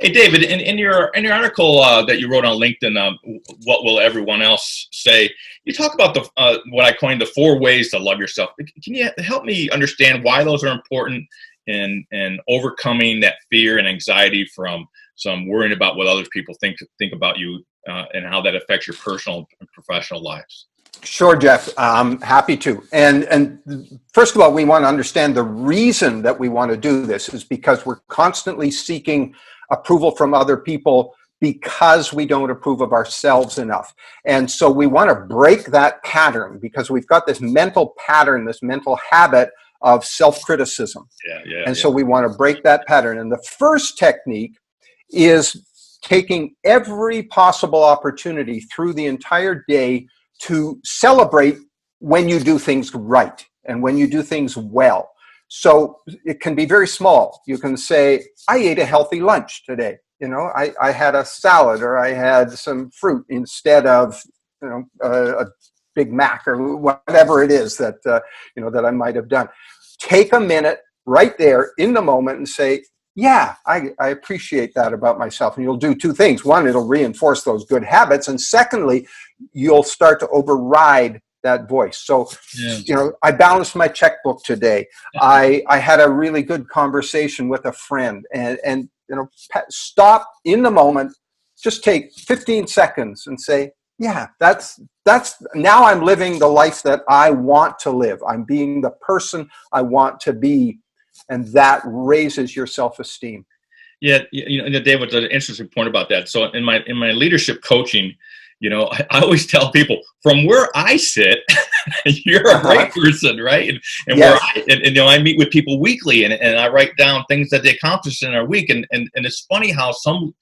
Hey, David, in your article that you wrote on LinkedIn, what will everyone else say? You talk about the what I coined the four ways to love yourself. Can you help me understand why those are important in overcoming that fear and anxiety from some worrying about what other people think about you, and how that affects your personal and professional lives? Sure, Jeff. Happy to. And first of all, we want to understand the reason that we want to do this is because we're constantly seeking approval from other people because we don't approve of ourselves enough. And so we want to break that pattern because we've got this mental pattern, this mental habit of self-criticism. And so we want to break that pattern. And the first technique is taking every possible opportunity through the entire day to celebrate when you do things right and when you do things well. So it can be very small. You can say, I ate a healthy lunch today. I had a salad, or I had some fruit instead of, a Big Mac or whatever it is that, that I might have done. Take a minute right there in the moment and say, yeah, I appreciate that about myself. And you'll do two things. One, it'll reinforce those good habits. And secondly, you'll start to override that voice. So, I balanced my checkbook today. I had a really good conversation with a friend, and stop in the moment, just take 15 seconds and say, yeah, that's now I'm living the life that I want to live. I'm being the person I want to be. And that raises your self-esteem. Yeah, David, an interesting point about that. So in my leadership coaching, I always tell people from where I sit, you're a great person, right? And yes. I meet with people weekly, and I write down things that they accomplished in our week, and it's funny how some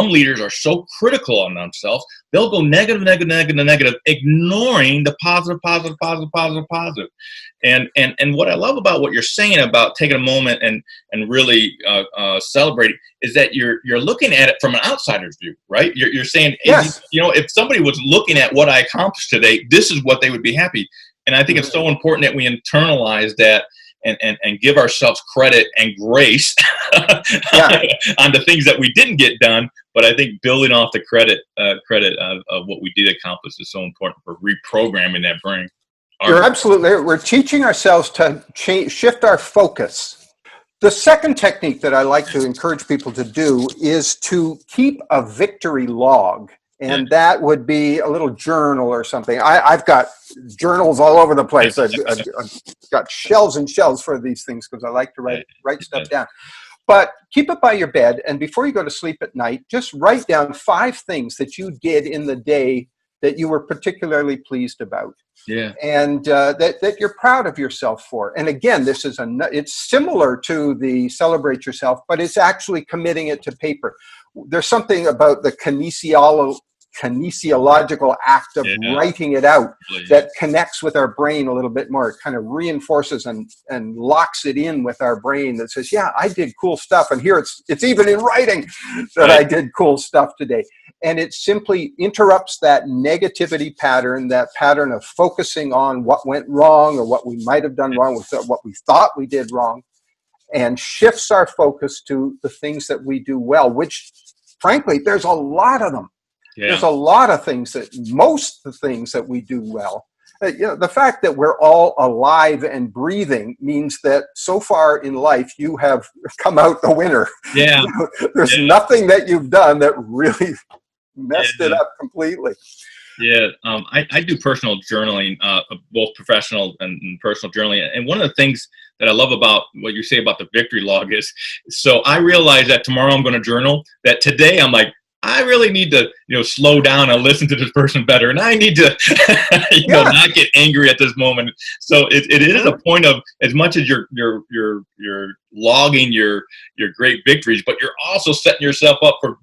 leaders are so critical on themselves. They'll go negative, ignoring the positive. And what I love about what you're saying about taking a moment and really celebrating is that you're looking at it from an outsider's view, right? You're saying, yes. If somebody was looking at what I accomplished today, this is what they would be happy. And I think it's so important that we internalize that and give ourselves credit and grace on the things that we didn't get done. But I think building off the credit of what we did accomplish is so important for reprogramming that brain. You're absolutely right. We're teaching ourselves to shift our focus. The second technique that I like to encourage people to do is to keep a victory log. And that would be a little journal or something. I've got journals all over the place. I've got shelves and shelves for these things because I like to write stuff down. But keep it by your bed, and before you go to sleep at night, just write down 5 things that you did in the day that you were particularly pleased about. Yeah. And that you're proud of yourself for. And again, it's similar to the celebrate yourself, but it's actually committing it to paper. There's something about the kinesiological act of writing it out that connects with our brain a little bit more. It kind of reinforces and locks it in with our brain that says, yeah, I did cool stuff. And here it's even in writing that I did cool stuff today. And it simply interrupts that negativity pattern, that pattern of focusing on what went wrong or what we might have done wrong, with what we thought we did wrong, and shifts our focus to the things that we do well, which, frankly, there's a lot of them. Yeah. There's a lot of things most of the things that we do well. The fact that we're all alive and breathing means that so far in life you have come out the winner. Yeah. There's nothing that you've done that really messed it up completely. Yeah, I do personal journaling, both professional and personal journaling. And one of the things that I love about what you say about the victory log is, so I realize that tomorrow I'm going to journal, that today I'm like, I really need to, slow down and listen to this person better. And I need to, not get angry at this moment. So it is a point of, as much as you're logging your great victories, but you're also setting yourself up for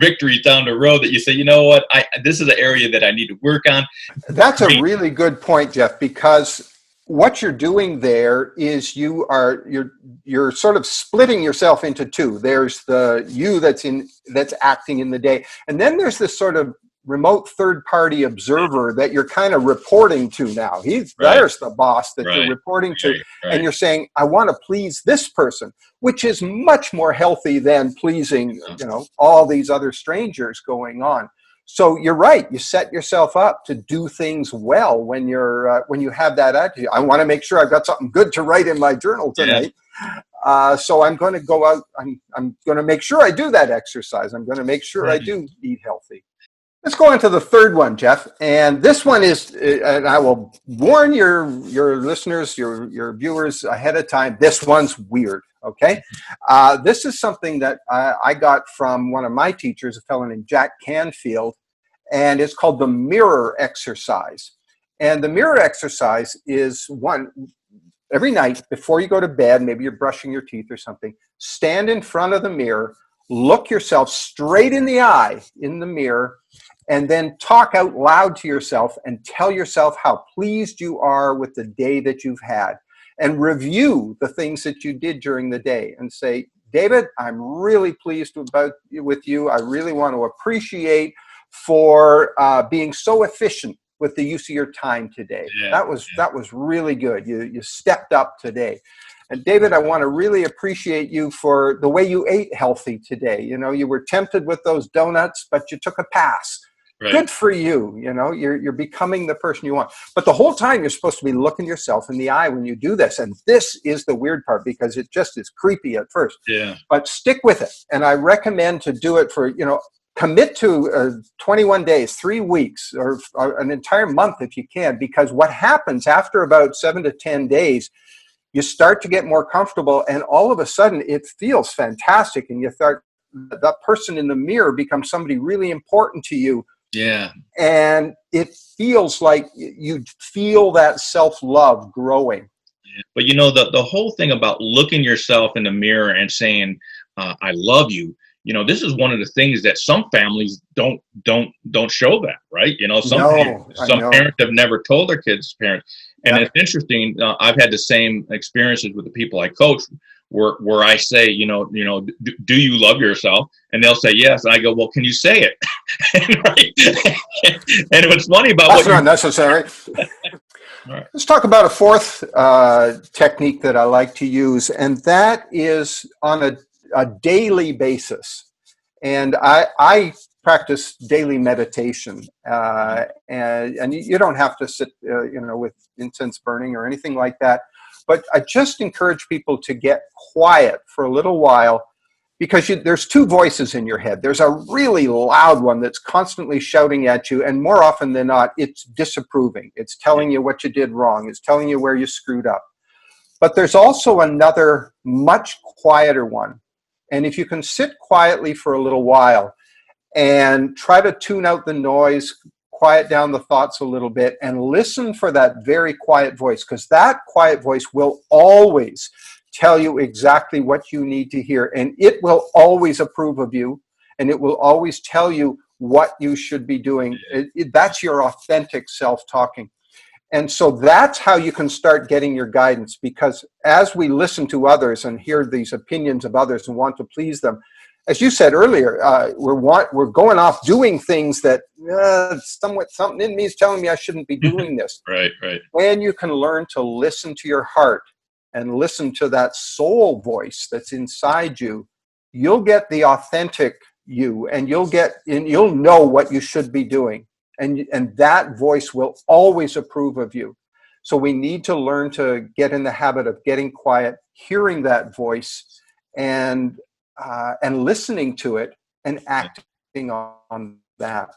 victories down the road that you say, you know what, this is an area that I need to work on. That's a really good point, Jeff, because what you're doing there is you're sort of splitting yourself into two. There's the you that's acting in the day, and then there's this sort of remote third-party observer that you're kind of reporting to now. There's the boss that you're reporting to, and you're saying, I want to please this person, which is much more healthy than pleasing, all these other strangers going on. So you're right. You set yourself up to do things well when you have that attitude. I want to make sure I've got something good to write in my journal tonight. So I'm going to go out. I'm going to make sure I do that exercise. I'm going to make sure I do eat healthy. Let's go on to the third one, Jeff. And this one is, and I will warn your listeners, your viewers ahead of time. This one's weird. Okay. This is something that I got from one of my teachers, a fellow named Jack Canfield, and it's called the mirror exercise. And the mirror exercise is one, every night before you go to bed, maybe you're brushing your teeth or something, stand in front of the mirror, look yourself straight in the eye in the mirror, and then talk out loud to yourself and tell yourself how pleased you are with the day that you've had, and review the things that you did during the day and say, David, I'm really pleased with you. I really want to appreciate for being so efficient with the use of your time today. That was really good. You stepped up today. And David, I want to really appreciate you for the way you ate healthy today. You were tempted with those donuts, but you took a pass. Good for you. You're becoming the person you want. But the whole time you're supposed to be looking yourself in the eye when you do this. And this is the weird part because it just is creepy at first. But stick with it. And I recommend to do it for, commit to 21 days, 3 weeks, or an entire month if you can, because what happens after about 7 to 10 days, you start to get more comfortable, and all of a sudden it feels fantastic, and that person in the mirror becomes somebody really important to you. And it feels like you feel that self-love growing. But the whole thing about looking yourself in the mirror and saying, I love you, this is one of the things that some families don't show that, right? Some parents have never told their kids' parents. And it's interesting. I've had the same experiences with the people I coach, where I say, do you love yourself? And they'll say yes. And I go, well, can you say it? And what's funny about that's not necessary. Right. Let's talk about a fourth technique that I like to use, and that is on a daily basis. And I practice daily meditation, and you don't have to sit, with incense burning or anything like that. But I just encourage people to get quiet for a little while, because there's two voices in your head. There's a really loud one that's constantly shouting at you, and more often than not, it's disapproving. It's telling you what you did wrong. It's telling you where you screwed up. But there's also another much quieter one. And if you can sit quietly for a little while and try to tune out the noise, quiet down the thoughts a little bit, and listen for that very quiet voice, because that quiet voice will always tell you exactly what you need to hear, and it will always approve of you, and it will always tell you what you should be doing. That's your authentic self talking. And so that's how you can start getting your guidance, because as we listen to others and hear these opinions of others and want to please them, as you said earlier, we're going off doing things that something in me is telling me I shouldn't be doing this. Right. When you can learn to listen to your heart and listen to that soul voice that's inside you, you'll get the authentic you, and you'll know what you should be doing. And that voice will always approve of you. So we need to learn to get in the habit of getting quiet, hearing that voice, and listening to it and acting on that.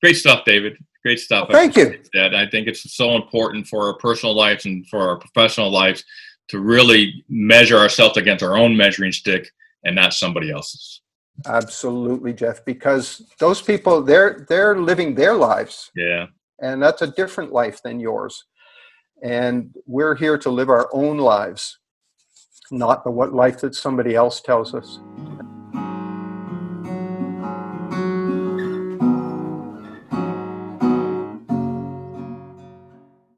Great stuff, David. Great stuff. Well, thank you. I think it's so important for our personal lives and for our professional lives to really measure ourselves against our own measuring stick and not somebody else's. Absolutely, Jeff, because those people, they're living their lives. Yeah. And that's a different life than yours. And we're here to live our own lives, not the what life that somebody else tells us.